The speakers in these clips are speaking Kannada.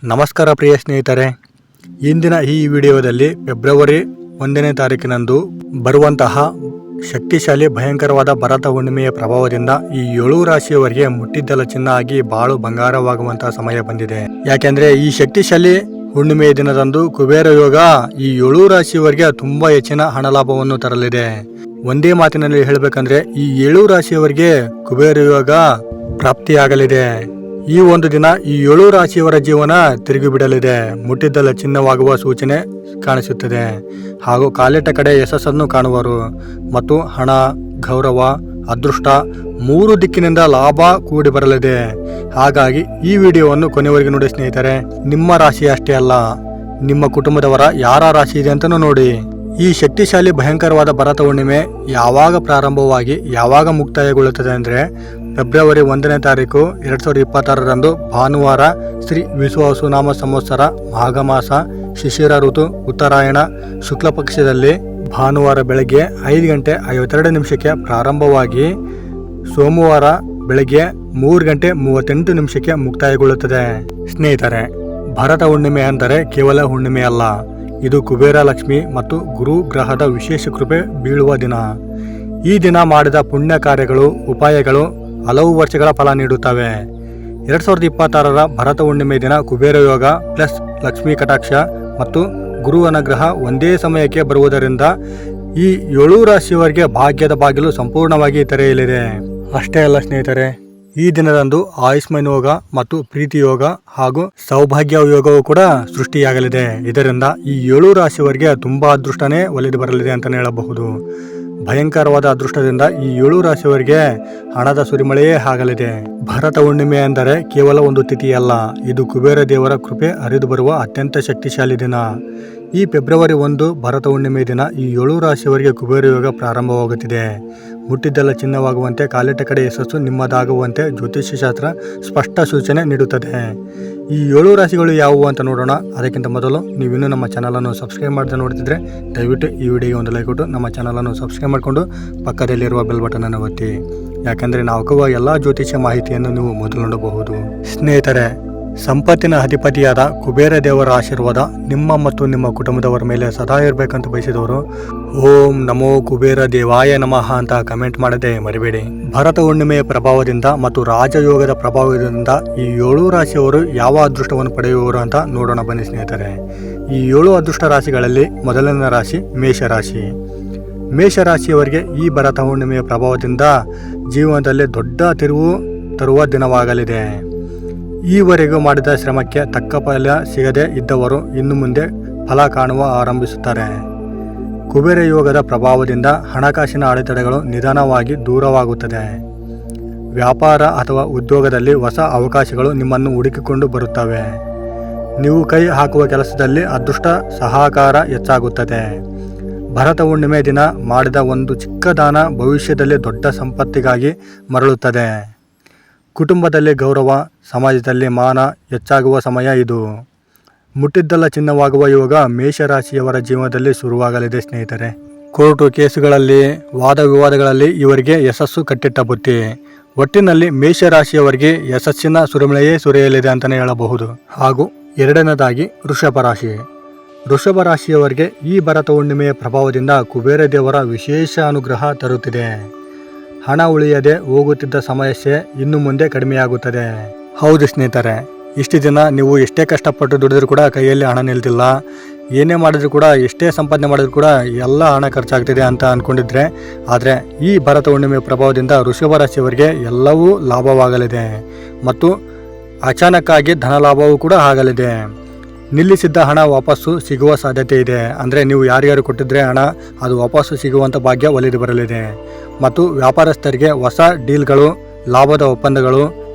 ನಮಸ್ಕಾರ ಪ್ರಿಯ ಸ್ನೇಹಿತರೆ, ಇಂದಿನ ಈ ವಿಡಿಯೋದಲ್ಲಿ ಫೆಬ್ರವರಿ 1ನೇ ತಾರೀಕಿನಂದು ಬರುವಂತಹ ಶಕ್ತಿಶಾಲಿ ಭಯಂಕರವಾದ ಭರತ ಹುಣ್ಣಿಮೆಯ ಪ್ರಭಾವದಿಂದ ಈ 7 ರಾಶಿಯವರಿಗೆ ಮುಟ್ಟಿದ್ದೆಲ್ಲ ಚಿನ್ನ ಆಗಿ ಬಾಳು ಬಂಗಾರವಾಗುವಂತಹ ಸಮಯ ಬಂದಿದೆ. ಯಾಕೆಂದ್ರೆ ಈ ಶಕ್ತಿಶಾಲಿ ಹುಣ್ಣಿಮೆಯ ದಿನದಂದು ಕುಬೇರ ಯೋಗ ಈ 7 ರಾಶಿಯವರಿಗೆ ತುಂಬಾ ಹೆಚ್ಚಿನ ಹಣ ಲಾಭವನ್ನು ತರಲಿದೆ. ಒಂದೇ ಮಾತಿನಲ್ಲಿ ಹೇಳಬೇಕಂದ್ರೆ ಈ 7 ರಾಶಿಯವರಿಗೆ ಕುಬೇರ ಯೋಗ ಪ್ರಾಪ್ತಿಯಾಗಲಿದೆ. ಈ ಒಂದು ದಿನ ಈ 7 ರಾಶಿಯವರ ಜೀವನ ತಿರುಗಿ ಬಿಡಲಿದೆ. ಮುಟ್ಟಿದ್ದೆಲ್ಲ ಚಿನ್ನವಾಗುವ ಸೂಚನೆ ಕಾಣಿಸುತ್ತದೆ ಹಾಗೂ ಕಾಲಿಟ್ಟ ಕಡೆ ಯಶಸ್ಸನ್ನು ಕಾಣುವರು ಮತ್ತು ಹಣ, ಗೌರವ, ಅದೃಷ್ಟ 3 ದಿಕ್ಕಿನಿಂದ ಲಾಭ ಕೂಡಿ ಬರಲಿದೆ. ಹಾಗಾಗಿ ಈ ವಿಡಿಯೋವನ್ನು ಕೊನೆವರೆಗೂ ನೋಡಿ ಸ್ನೇಹಿತರೆ. ನಿಮ್ಮ ರಾಶಿ ಅಷ್ಟೇ ಅಲ್ಲ, ನಿಮ್ಮ ಕುಟುಂಬದವರ ಯಾರ ರಾಶಿ ಇದೆ ಅಂತಲೂ ನೋಡಿ. ಈ ಶಕ್ತಿಶಾಲಿ ಭಯಂಕರವಾದ ಭರತ ಹುಣ್ಣಿಮೆ ಯಾವಾಗ ಪ್ರಾರಂಭವಾಗಿ ಯಾವಾಗ ಮುಕ್ತಾಯಗೊಳ್ಳುತ್ತದೆ ಅಂದರೆ ಫೆಬ್ರವರಿ 1ನೇ ತಾರೀಕು 2026ರಂದು ಭಾನುವಾರ ಶ್ರೀ ವಿಶ್ವಾವಸುನಾಮ ಸಂವತ್ಸರ ಮಾಘ ಮಾಸ ಶಿಶಿರ ಋತು ಉತ್ತರಾಯಣ ಶುಕ್ಲ ಪಕ್ಷದಲ್ಲಿ ಭಾನುವಾರ ಬೆಳಗ್ಗೆ 5 ಗಂಟೆ 52 ನಿಮಿಷಕ್ಕೆ ಪ್ರಾರಂಭವಾಗಿ ಸೋಮವಾರ ಬೆಳಗ್ಗೆ 3 ಗಂಟೆ 38 ನಿಮಿಷಕ್ಕೆ ಮುಕ್ತಾಯಗೊಳ್ಳುತ್ತದೆ. ಸ್ನೇಹಿತರೆ, ಭರತ ಹುಣ್ಣಿಮೆ ಅಂದರೆ ಕೇವಲ ಹುಣ್ಣಿಮೆ ಅಲ್ಲ, ಇದು ಕುಬೇರ ಲಕ್ಷ್ಮಿ ಮತ್ತು ಗುರು ಗ್ರಹದ ವಿಶೇಷ ಕೃಪೆ ಬೀಳುವ ದಿನ. ಈ ದಿನ ಮಾಡಿದ ಪುಣ್ಯ ಕಾರ್ಯಗಳು, ಉಪಾಯಗಳು ಹಲವು ವರ್ಷಗಳ ಫಲ ನೀಡುತ್ತವೆ. 2026ರ ಭರತ ಹುಣ್ಣಿಮೆ ದಿನ ಕುಬೇರ ಯೋಗ ಪ್ಲಸ್ ಲಕ್ಷ್ಮೀ ಕಟಾಕ್ಷ ಮತ್ತು ಗುರು ಅನುಗ್ರಹ ಒಂದೇ ಸಮಯಕ್ಕೆ ಬರುವುದರಿಂದ ಈ 7 ರಾಶಿಯವರಿಗೆ ಭಾಗ್ಯದ ಬಾಗಿಲು ಸಂಪೂರ್ಣವಾಗಿ ತೆರೆಯಲಿದೆ. ಅಷ್ಟೇ ಅಲ್ಲ ಸ್ನೇಹಿತರೆ, ಈ ದಿನದಂದು ಆಯುಷ್ಮಾನ್ ಯೋಗ ಮತ್ತು ಪ್ರೀತಿ ಯೋಗ ಹಾಗೂ ಸೌಭಾಗ್ಯ ಯೋಗವು ಕೂಡ ಸೃಷ್ಟಿಯಾಗಲಿದೆ. ಇದರಿಂದ ಈ 7 ರಾಶಿಯವರಿಗೆ ತುಂಬಾ ಅದೃಷ್ಟನೇ ಒಲಿದು ಬರಲಿದೆ ಅಂತಲೇ ಹೇಳಬಹುದು. ಭಯಂಕರವಾದ ಅದೃಷ್ಟದಿಂದ ಈ 7 ರಾಶಿಯವರಿಗೆ ಹಣದ ಸುರಿಮಳೆಯೇ ಆಗಲಿದೆ. ಭರತ ಹುಣ್ಣಿಮೆ ಅಂದರೆ ಕೇವಲ ಒಂದು ತಿಥಿಯಲ್ಲ, ಇದು ಕುಬೇರ ದೇವರ ಕೃಪೆ ಹರಿದು ಬರುವ ಅತ್ಯಂತ ಶಕ್ತಿಶಾಲಿ ದಿನ. ಈ ಫೆಬ್ರವರಿ 1 ಭರತ ಹುಣ್ಣಿಮೆ ದಿನ ಈ 7 ರಾಶಿಯವರಿಗೆ ಕುಬೇರ ಯೋಗ ಪ್ರಾರಂಭವಾಗುತ್ತಿದೆ. ಮುಟ್ಟಿದ್ದೆಲ್ಲ ಚಿನ್ನವಾಗುವಂತೆ, ಕಾಲಿಟ್ಟ ಕಡೆ ಯಶಸ್ಸು ನಿಮ್ಮದಾಗುವಂತೆ ಜ್ಯೋತಿಷ್ಯ ಶಾಸ್ತ್ರ ಸ್ಪಷ್ಟ ಸೂಚನೆ ನೀಡುತ್ತದೆ. ಈ 7 ರಾಶಿಗಳು ಯಾವುವು ಅಂತ ನೋಡೋಣ. ಅದಕ್ಕಿಂತ ಮೊದಲು ನೀವಿನ್ನೂ ನಮ್ಮ ಚಾನಲನ್ನು ಸಬ್ಸ್ಕ್ರೈಬ್ ಮಾಡದೆ ನೋಡ್ತಿದ್ರೆ ದಯವಿಟ್ಟು ಈ ವಿಡಿಯೋಗೆ ಒಂದು ಲೈಕ್ ಕೊಟ್ಟು ನಮ್ಮ ಚಾನಲನ್ನು ಸಬ್ಸ್ಕ್ರೈಬ್ ಮಾಡಿಕೊಂಡು ಪಕ್ಕದಲ್ಲಿರುವ ಬೆಲ್ ಬಟನನ್ನು ಒತ್ತಿ. ಯಾಕೆಂದರೆ ನಾವು ಹಾಕುವ ಎಲ್ಲ ಜ್ಯೋತಿಷ್ಯ ಮಾಹಿತಿಯನ್ನು ನೀವು ಮೊದಲು ನೋಡಬಹುದು. ಸ್ನೇಹಿತರೆ, ಸಂಪತ್ತಿನ ಅಧಿಪತಿಯಾದ ಕುಬೇರ ದೇವರ ಆಶೀರ್ವಾದ ನಿಮ್ಮ ಮತ್ತು ನಿಮ್ಮ ಕುಟುಂಬದವರ ಮೇಲೆ ಸದಾ ಇರಬೇಕಂತ ಬಯಸಿದವರು ಓಂ ನಮೋ ಕುಬೇರ ದೇವಾಯ ನಮಃ ಅಂತ ಕಮೆಂಟ್ ಮಾಡದೆ ಮರಿಬೇಡಿ. ಭರತ ಹುಣ್ಣಿಮೆಯ ಪ್ರಭಾವದಿಂದ ಮತ್ತು ರಾಜಯೋಗದ ಪ್ರಭಾವದಿಂದ ಈ 7 ರಾಶಿಯವರು ಯಾವ ಅದೃಷ್ಟವನ್ನು ಪಡೆಯುವರು ಅಂತ ನೋಡೋಣ ಬನ್ನಿ ಸ್ನೇಹಿತರೆ. ಈ 7 ಅದೃಷ್ಟ ರಾಶಿಗಳಲ್ಲಿ ಮೊದಲನೇ ರಾಶಿ ಮೇಷರಾಶಿ. ಮೇಷರಾಶಿಯವರಿಗೆ ಈ ಭರತ ಹುಣ್ಣಿಮೆಯ ಪ್ರಭಾವದಿಂದ ಜೀವನದಲ್ಲಿ ದೊಡ್ಡ ತಿರುವು ತರುವ ದಿನವಾಗಲಿದೆ. ಈವರೆಗೂ ಮಾಡಿದ ಶ್ರಮಕ್ಕೆ ತಕ್ಕ ಫಲ ಸಿಗದೆ ಇದ್ದವರು ಇನ್ನು ಮುಂದೆ ಫಲ ಕಾಣುವ ಆರಂಭಿಸುತ್ತಾರೆ. ಕುಬೇರ ಯೋಗದ ಪ್ರಭಾವದಿಂದ ಹಣಕಾಸಿನ ಅಡೆತಡೆಗಳು ನಿಧಾನವಾಗಿ ದೂರವಾಗುತ್ತದೆ. ವ್ಯಾಪಾರ ಅಥವಾ ಉದ್ಯೋಗದಲ್ಲಿ ಹೊಸ ಅವಕಾಶಗಳು ನಿಮ್ಮನ್ನು ಹುಡುಕಿಕೊಂಡು ಬರುತ್ತವೆ. ನೀವು ಕೈ ಹಾಕುವ ಕೆಲಸದಲ್ಲಿ ಅದೃಷ್ಟ ಸಹಕಾರ ಹೆಚ್ಚಾಗುತ್ತದೆ. ಭರತ ಹುಣ್ಣಿಮೆ ದಿನ ಮಾಡಿದ ಒಂದು ಚಿಕ್ಕ ದಾನ ಭವಿಷ್ಯದಲ್ಲಿ ದೊಡ್ಡ ಸಂಪತ್ತಿಗಾಗಿ ಮರಳುತ್ತದೆ. ಕುಟುಂಬದಲ್ಲಿ ಗೌರವ, ಸಮಾಜದಲ್ಲಿ ಮಾನ ಹೆಚ್ಚಾಗುವ ಸಮಯ ಇದು. ಮುಟ್ಟಿದ್ದೆಲ್ಲ ಚಿನ್ನವಾಗುವ ಯೋಗ ಮೇಷರಾಶಿಯವರ ಜೀವನದಲ್ಲಿ ಶುರುವಾಗಲಿದೆ ಸ್ನೇಹಿತರೆ. ಕೋರ್ಟು ಕೇಸುಗಳಲ್ಲಿ, ವಾದ ವಿವಾದಗಳಲ್ಲಿ ಇವರಿಗೆ ಯಶಸ್ಸು ಕಟ್ಟಿಟ್ಟ ಬುತ್ತಿ. ಒಟ್ಟಿನಲ್ಲಿ ಮೇಷರಾಶಿಯವರಿಗೆ ಯಶಸ್ಸಿನ ಸುರಿಮಳೆಯೇ ಸುರಿಯಲಿದೆ ಅಂತಲೇ ಹೇಳಬಹುದು. ಹಾಗೂ ಎರಡನೇದಾಗಿ ವೃಷಭ ರಾಶಿ. ವೃಷಭ ರಾಶಿಯವರಿಗೆ ಈ ಭರತ ಹುಣ್ಣಿಮೆಯ ಪ್ರಭಾವದಿಂದ ಕುಬೇರ ದೇವರ ವಿಶೇಷ ಅನುಗ್ರಹ ತರುತ್ತಿದೆ. ಹಣ ಉಳಿಯದೆ ಹೋಗುತ್ತಿದ್ದ ಸಮಸ್ಯೆ ಇನ್ನು ಮುಂದೆ ಕಡಿಮೆಯಾಗುತ್ತದೆ. ಹೌದು ಸ್ನೇಹಿತರೆ, ಇಷ್ಟು ದಿನ ನೀವು ಎಷ್ಟೇ ಕಷ್ಟಪಟ್ಟು ದುಡಿದ್ರೂ ಕೂಡ ಕೈಯಲ್ಲಿ ಹಣ ನಿಲ್ತಿಲ್ಲ, ಏನೇ ಮಾಡಿದ್ರು ಕೂಡ, ಎಷ್ಟೇ ಸಂಪಾದನೆ ಮಾಡಿದ್ರು ಕೂಡ ಎಲ್ಲ ಹಣ ಖರ್ಚಾಗ್ತಿದೆ ಅಂತ ಅಂದ್ಕೊಂಡಿದ್ರೆ, ಆದರೆ ಈ ಭರತ ಹುಣ್ಣಿಮೆಯ ಪ್ರಭಾವದಿಂದ ವೃಷಭ ರಾಶಿಯವರಿಗೆ ಎಲ್ಲವೂ ಲಾಭವಾಗಲಿದೆ ಮತ್ತು ಅಚಾನಕ್ಕಾಗಿ ಧನ ಲಾಭವೂ ಕೂಡ ಆಗಲಿದೆ. ನಿಲ್ಲಿಸಿದ್ದ ಹಣ ವಾಪಸ್ಸು ಸಿಗುವ ಸಾಧ್ಯತೆ ಇದೆ. ಅಂದರೆ ನೀವು ಯಾರ್ಯಾರು ಕೊಟ್ಟಿದ್ರೆ ಹಣ ಅದು ವಾಪಸ್ಸು ಸಿಗುವಂಥ ಭಾಗ್ಯ ಒಲಿದು ಬರಲಿದೆ. ಮತ್ತು ವ್ಯಾಪಾರಸ್ಥರಿಗೆ ಹೊಸ ಡೀಲ್ಗಳು, ಲಾಭದ ಒಪ್ಪಂದಗಳು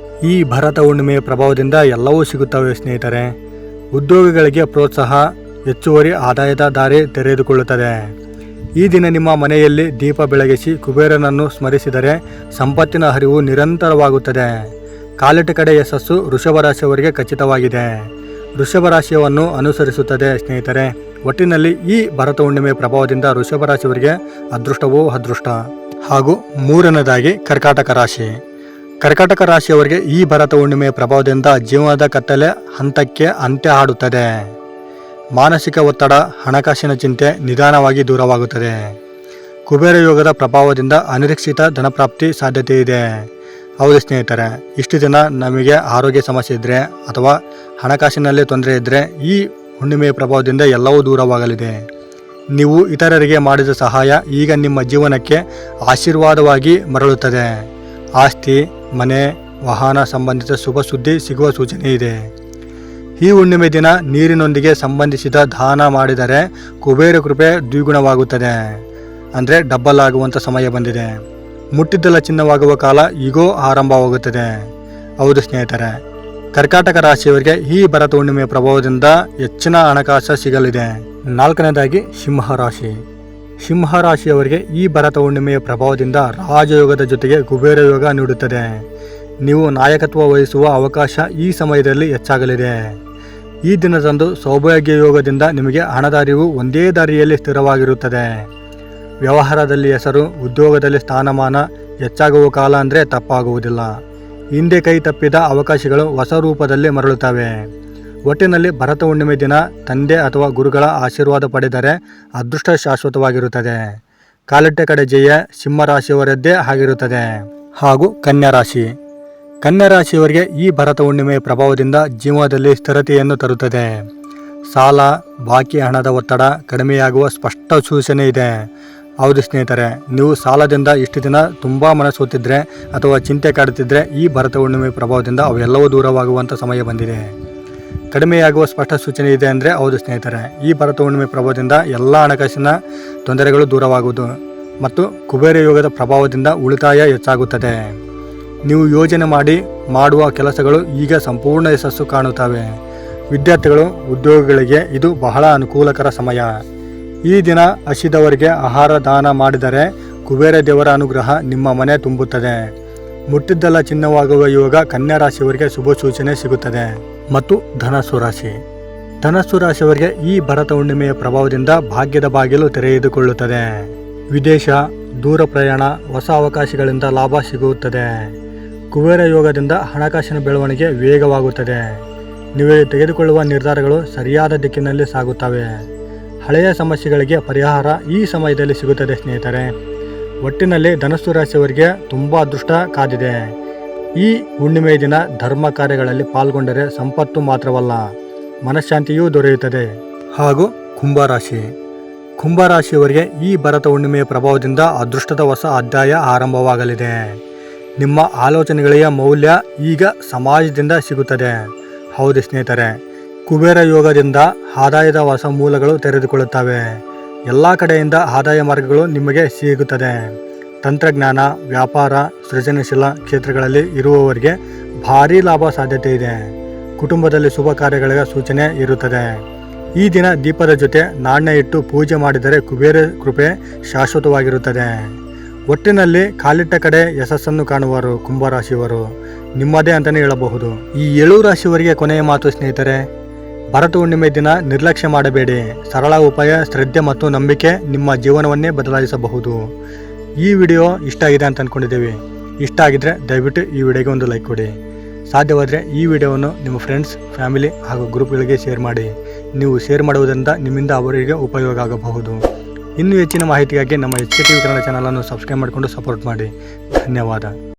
ಈ ಭರತ ಹುಣ್ಣಿಮೆಯ ಪ್ರಭಾವದಿಂದ ಎಲ್ಲವೂ ಸಿಗುತ್ತವೆ ಸ್ನೇಹಿತರೆ. ಉದ್ಯೋಗಿಗಳಿಗೆ ಪ್ರೋತ್ಸಾಹ, ಹೆಚ್ಚುವರಿ ಆದಾಯದ ದಾರಿ ತೆರೆದುಕೊಳ್ಳುತ್ತದೆ. ಈ ದಿನ ನಿಮ್ಮ ಮನೆಯಲ್ಲಿ ದೀಪ ಬೆಳಗಿಸಿ ಕುಬೇರನನ್ನು ಸ್ಮರಿಸಿದರೆ ಸಂಪತ್ತಿನ ಹರಿವು ನಿರಂತರವಾಗುತ್ತದೆ. ಕಾಲಿಟ್ಟ ಕಡೆ ಯಶಸ್ಸು ವೃಷಭ ರಾಶಿಯವರಿಗೆ ಖಚಿತವಾಗಿದೆ. ವೃಷಭ ರಾಶಿಯನ್ನು ಅನುಸರಿಸುತ್ತದೆ ಸ್ನೇಹಿತರೆ. ಒಟ್ಟಿನಲ್ಲಿ ಈ ಭರತ ಹುಣ್ಣಿಮೆಯ ಪ್ರಭಾವದಿಂದ ವೃಷಭ ರಾಶಿಯವರಿಗೆ ಅದೃಷ್ಟವೂ ಅದೃಷ್ಟ. ಹಾಗೂ ಮೂರನೇದಾಗಿ ಕರ್ಕಾಟಕ ರಾಶಿ. ಕರ್ಕಾಟಕ ರಾಶಿಯವರಿಗೆ ಈ ಭರತ ಹುಣ್ಣಿಮೆಯ ಪ್ರಭಾವದಿಂದ ಜೀವನದ ಕತ್ತಲೆ ಹಂತಕ್ಕೆ ಅಂತ್ಯ ಹಾಡುತ್ತದೆ. ಮಾನಸಿಕ ಒತ್ತಡ, ಹಣಕಾಸಿನ ಚಿಂತೆ ನಿಧಾನವಾಗಿ ದೂರವಾಗುತ್ತದೆ. ಕುಬೇರ ಯೋಗದ ಪ್ರಭಾವದಿಂದ ಅನಿರೀಕ್ಷಿತ ಧನಪ್ರಾಪ್ತಿ ಸಾಧ್ಯತೆ ಇದೆ. ಹೌದು ಸ್ನೇಹಿತರೆ, ಇಷ್ಟು ದಿನ ನಮಗೆ ಆರೋಗ್ಯ ಸಮಸ್ಯೆ ಇದ್ದರೆ ಅಥವಾ ಹಣಕಾಸಿನಲ್ಲಿ ತೊಂದರೆ ಇದ್ದರೆ ಈ ಹುಣ್ಣಿಮೆಯ ಪ್ರಭಾವದಿಂದ ಎಲ್ಲವೂ ದೂರವಾಗಲಿದೆ. ನೀವು ಇತರರಿಗೆ ಮಾಡಿದ ಸಹಾಯ ಈಗ ನಿಮ್ಮ ಜೀವನಕ್ಕೆ ಆಶೀರ್ವಾದವಾಗಿ ಮರಳುತ್ತದೆ. ಆಸ್ತಿ, ಮನೆ, ವಾಹನ ಸಂಬಂಧಿತ ಶುಭ ಸುದ್ದಿ ಸಿಗುವ ಸೂಚನೆ ಇದೆ. ಈ ಹುಣ್ಣಿಮೆ ದಿನ ನೀರಿನೊಂದಿಗೆ ಸಂಬಂಧಿಸಿದ ದಾನ ಮಾಡಿದರೆ ಕುಬೇರ ಕೃಪೆ ದ್ವಿಗುಣವಾಗುತ್ತದೆ. ಅಂದರೆ ಡಬ್ಬಲ್ ಆಗುವಂಥ ಸಮಯ ಬಂದಿದೆ. ಮುಟ್ಟಿದ್ದೆಲ್ಲ ಚಿನ್ನವಾಗುವ ಕಾಲ ಈಗೋ ಆರಂಭವಾಗುತ್ತದೆ. ಹೌದು ಸ್ನೇಹಿತರೆ, ಕರ್ಕಾಟಕ ರಾಶಿಯವರಿಗೆ ಈ ಭರತ ಹುಣ್ಣಿಮೆಯ ಪ್ರಭಾವದಿಂದ ಹೆಚ್ಚಿನ ಹಣಕಾಸು ಸಿಗಲಿದೆ. ನಾಲ್ಕನೇದಾಗಿ ಸಿಂಹರಾಶಿ. ಸಿಂಹರಾಶಿಯವರಿಗೆ ಈ ಭರತ ಹುಣ್ಣಿಮೆಯ ಪ್ರಭಾವದಿಂದ ರಾಜಯೋಗದ ಜೊತೆಗೆ ಕುಬೇರ ಯೋಗ ನೀಡುತ್ತದೆ. ನೀವು ನಾಯಕತ್ವ ವಹಿಸುವ ಅವಕಾಶ ಈ ಸಮಯದಲ್ಲಿ ಹೆಚ್ಚಾಗಲಿದೆ. ಈ ದಿನದಂದು ಸೌಭಾಗ್ಯ ಯೋಗದಿಂದ ನಿಮಗೆ ಹಣದ ಅರಿವು ಒಂದೇ ದಾರಿಯಲ್ಲಿ ಸ್ಥಿರವಾಗಿರುತ್ತದೆ. ವ್ಯವಹಾರದಲ್ಲಿ ಹೆಸರು, ಉದ್ಯೋಗದಲ್ಲಿ ಸ್ಥಾನಮಾನ ಹೆಚ್ಚಾಗುವ ಕಾಲ ಅಂದರೆ ತಪ್ಪಾಗುವುದಿಲ್ಲ. ಹಿಂದೆ ಕೈ ತಪ್ಪಿದ ಅವಕಾಶಗಳು ಹೊಸ ರೂಪದಲ್ಲಿ ಮರಳುತ್ತವೆ. ಒಟ್ಟಿನಲ್ಲಿ ಭರತ ಹುಣ್ಣಿಮೆ ದಿನ ತಂದೆ ಅಥವಾ ಗುರುಗಳ ಆಶೀರ್ವಾದ ಪಡೆದರೆ ಅದೃಷ್ಟ ಶಾಶ್ವತವಾಗಿರುತ್ತದೆ. ಕಾಲಿಟ್ಟ ಕಡೆ ಜಯ ಸಿಂಹರಾಶಿಯವರದ್ದೇ ಆಗಿರುತ್ತದೆ. ಹಾಗೂ ಕನ್ಯಾ ರಾಶಿ. ಕನ್ಯಾ ರಾಶಿಯವರಿಗೆ ಈ ಭರತ ಹುಣ್ಣಿಮೆಯ ಪ್ರಭಾವದಿಂದ ಜೀವನದಲ್ಲಿ ಸ್ಥಿರತೆಯನ್ನು ತರುತ್ತದೆ. ಸಾಲ, ಬಾಕಿ ಹಣದ ಒತ್ತಡ ಕಡಿಮೆಯಾಗುವ ಸ್ಪಷ್ಟ ಸೂಚನೆ ಇದೆ. ಹೌದು ಸ್ನೇಹಿತರೆ, ನೀವು ಸಾಲದಿಂದ ಇಷ್ಟು ದಿನ ತುಂಬ ಮನಸ್ಸೋತಿದ್ರೆ ಅಥವಾ ಚಿಂತೆ ಕಾಡುತ್ತಿದ್ದರೆ ಈ ಭರತ ಹುಣ್ಣಿಮೆ ಪ್ರಭಾವದಿಂದ ಅವೆಲ್ಲವೂ ದೂರವಾಗುವಂಥ ಸಮಯ ಬಂದಿದೆ. ಕಡಿಮೆಯಾಗುವ ಸ್ಪಷ್ಟ ಸೂಚನೆ ಇದೆ ಅಂದರೆ ಹೌದು ಸ್ನೇಹಿತರೆ, ಈ ಭರತ ಹುಣ್ಣಿಮೆ ಪ್ರಭಾವದಿಂದ ಎಲ್ಲ ಹಣಕಾಸಿನ ತೊಂದರೆಗಳು ದೂರವಾಗುವುದು ಮತ್ತು ಕುಬೇರ ಯೋಗದ ಪ್ರಭಾವದಿಂದ ಉಳಿತಾಯ ಹೆಚ್ಚಾಗುತ್ತದೆ. ನೀವು ಯೋಜನೆ ಮಾಡುವ ಕೆಲಸಗಳು ಈಗ ಸಂಪೂರ್ಣ ಯಶಸ್ಸು ಕಾಣುತ್ತವೆ. ವಿದ್ಯಾರ್ಥಿಗಳು, ಉದ್ಯೋಗಿಗಳಿಗೆ ಇದು ಬಹಳ ಅನುಕೂಲಕರ ಸಮಯ. ಈ ದಿನ ಹಸಿದವರಿಗೆ ಆಹಾರ ದಾನ ಮಾಡಿದರೆ ಕುಬೇರ ದೇವರ ಅನುಗ್ರಹ ನಿಮ್ಮ ಮನೆ ತುಂಬುತ್ತದೆ. ಮುಟ್ಟಿದ್ದೆಲ್ಲ ಚಿನ್ನವಾಗುವ ಯೋಗ ಕನ್ಯಾ ರಾಶಿಯವರಿಗೆ ಶುಭ ಸೂಚನೆ ಸಿಗುತ್ತದೆ. ಮತ್ತು ಧನಸ್ಸು ರಾಶಿ. ಧನಸ್ಸು ರಾಶಿಯವರಿಗೆ ಈ ಭರತ ಹುಣ್ಣಿಮೆಯ ಪ್ರಭಾವದಿಂದ ಭಾಗ್ಯದ ಬಾಗಿಲು ತೆರೆದುಕೊಳ್ಳುತ್ತದೆ. ವಿದೇಶ, ದೂರ ಪ್ರಯಾಣ, ಹೊಸ ಅವಕಾಶಗಳಿಂದ ಲಾಭ ಸಿಗುತ್ತದೆ. ಕುಬೇರ ಯೋಗದಿಂದ ಹಣಕಾಸಿನ ಬೆಳವಣಿಗೆ ವೇಗವಾಗುತ್ತದೆ. ನೀವು ತೆಗೆದುಕೊಳ್ಳುವ ನಿರ್ಧಾರಗಳು ಸರಿಯಾದ ದಿಕ್ಕಿನಲ್ಲಿ ಸಾಗುತ್ತವೆ. ಹಳೆಯ ಸಮಸ್ಯೆಗಳಿಗೆ ಪರಿಹಾರ ಈ ಸಮಯದಲ್ಲಿ ಸಿಗುತ್ತದೆ ಸ್ನೇಹಿತರೆ. ಒಟ್ಟಿನಲ್ಲಿ ಧನಸ್ಸು ರಾಶಿಯವರಿಗೆ ತುಂಬ ಅದೃಷ್ಟ ಕಾದಿದೆ. ಈ ಹುಣ್ಣಿಮೆಯ ದಿನ ಧರ್ಮ ಕಾರ್ಯಗಳಲ್ಲಿ ಪಾಲ್ಗೊಂಡರೆ ಸಂಪತ್ತು ಮಾತ್ರವಲ್ಲ, ಮನಃಶಾಂತಿಯೂ ದೊರೆಯುತ್ತದೆ. ಹಾಗೂ ಕುಂಭರಾಶಿ. ಕುಂಭರಾಶಿಯವರಿಗೆ ಈ ಭರತ ಹುಣ್ಣಿಮೆಯ ಪ್ರಭಾವದಿಂದ ಅದೃಷ್ಟದ ಹೊಸ ಅಧ್ಯಾಯ ಆರಂಭವಾಗಲಿದೆ. ನಿಮ್ಮ ಆಲೋಚನೆಗಳಿಗೆ ಮೌಲ್ಯ ಈಗ ಸಮಾಜದಿಂದ ಸಿಗುತ್ತದೆ. ಹೌದು ಸ್ನೇಹಿತರೆ, ಕುಬೇರ ಯೋಗದಿಂದ ಆದಾಯದ ಹೊಸ ಮೂಲಗಳು ತೆರೆದುಕೊಳ್ಳುತ್ತವೆ. ಎಲ್ಲ ಕಡೆಯಿಂದ ಆದಾಯ ಮಾರ್ಗಗಳು ನಿಮಗೆ ಸಿಗುತ್ತದೆ. ತಂತ್ರಜ್ಞಾನ, ವ್ಯಾಪಾರ, ಸೃಜನಶೀಲ ಕ್ಷೇತ್ರಗಳಲ್ಲಿ ಇರುವವರಿಗೆ ಭಾರೀ ಲಾಭ ಸಾಧ್ಯತೆ ಇದೆ. ಕುಟುಂಬದಲ್ಲಿ ಶುಭ ಕಾರ್ಯಗಳ ಸೂಚನೆ ಇರುತ್ತದೆ. ಈ ದಿನ ದೀಪದ ಜೊತೆ ನಾಣ್ಯ ಇಟ್ಟು ಪೂಜೆ ಮಾಡಿದರೆ ಕುಬೇರ ಕೃಪೆ ಶಾಶ್ವತವಾಗಿರುತ್ತದೆ. ಒಟ್ಟಿನಲ್ಲಿ ಕಾಲಿಟ್ಟ ಕಡೆ ಯಶಸ್ಸನ್ನು ಕಾಣುವರು ಕುಂಭರಾಶಿಯವರು ನಿಮ್ಮದೇ ಅಂತಲೇ ಹೇಳಬಹುದು. ಈ 7 ರಾಶಿಯವರಿಗೆ ಕೊನೆಯ ಮಾತು ಸ್ನೇಹಿತರೆ, ಭರತ ಹುಣ್ಣಿಮೆ ದಿನ ನಿರ್ಲಕ್ಷ್ಯ ಮಾಡಬೇಡಿ. ಸರಳ ಉಪಾಯ, ಶ್ರದ್ಧೆ ಮತ್ತು ನಂಬಿಕೆ ನಿಮ್ಮ ಜೀವನವನ್ನೇ ಬದಲಾಯಿಸಬಹುದು. ಈ ವಿಡಿಯೋ ಇಷ್ಟ ಆಗಿದೆ ಅಂತ ಅಂದ್ಕೊಂಡಿದ್ದೀವಿ. ಇಷ್ಟ ಆಗಿದ್ರೆ ದಯವಿಟ್ಟು ಈ ವಿಡಿಯೋಗೆ ಒಂದು ಲೈಕ್ ಕೊಡಿ. ಸಾಧ್ಯವಾದರೆ ಈ ವಿಡಿಯೋವನ್ನು ನಿಮ್ಮ ಫ್ರೆಂಡ್ಸ್, ಫ್ಯಾಮಿಲಿ ಹಾಗೂ ಗ್ರೂಪ್ಗಳಿಗೆ ಶೇರ್ ಮಾಡಿ. ನೀವು ಶೇರ್ ಮಾಡುವುದರಿಂದ ನಿಮ್ಮಿಂದ ಅವರಿಗೆ ಉಪಯೋಗ ಆಗಬಹುದು. ಇನ್ನೂ ಹೆಚ್ಚಿನ ಮಾಹಿತಿಗಾಗಿ ನಮ್ಮ HK TV ಕನ್ನಡ ಚಾನಲನ್ನು ಸಬ್ಸ್ಕ್ರೈಬ್ ಮಾಡಿಕೊಂಡು ಸಪೋರ್ಟ್ ಮಾಡಿ. ಧನ್ಯವಾದ.